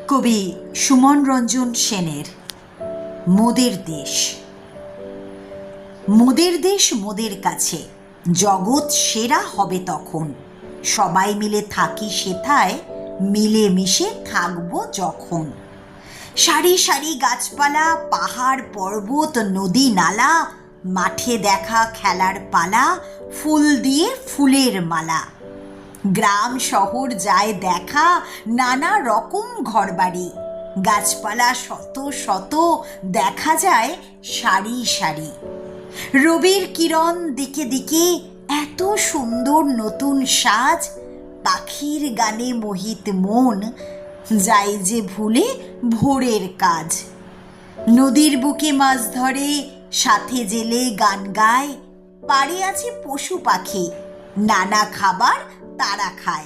কবি সুমন রঞ্জন সেনের মোদের দেশ। মোদের দেশ মোদের কাছে, জগৎ সেরা হবে তখন। সবাই মিলে থাকি সেথায়, মিলেমিশে থাকবো যখন। সারি সারি গাছপালা, পাহাড় পর্বত, নদী নালা, মাঠে দেখা খেলার পালা, ফুল দিয়ে ফুলের মালা। গ্রাম শহর যায় দেখা, নানা রকম ঘরবাড়ি, গাছপালা শত শত দেখা যায় সারি সারি। রবির কিরণ দিকে দিকে, এত সুন্দর নতুন সাজ, পাখির গানে মোহিত মন, যায় যে ভুলে ভোরের কাজ। নদীর বুকে মাছ ধরে, সাথে জেলে গান গায়, পাড়ে আছে পশু পাখি, নানা খাবার তারা খায়।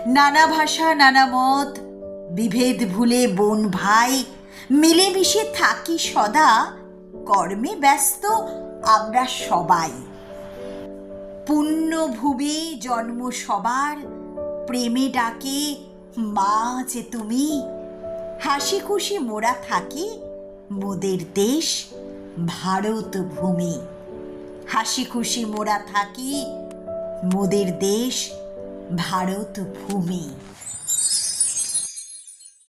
নানা ভাষা নানা মত, বিভেদ ভুলে বোন ভাই, মিলেমিশে থাকি সদা, কর্মে ব্যস্ত আমরা সবাই। পুণ্যভূমি জন্ম সবার, প্রেমে ডাকে মা যে তুমি। হাসি খুশি মোরা থাকি, মোদের দেশ ভারত ভূমি। হাসি খুশি মোরা থাকি, মোদের দেশ ভারত ভূমি।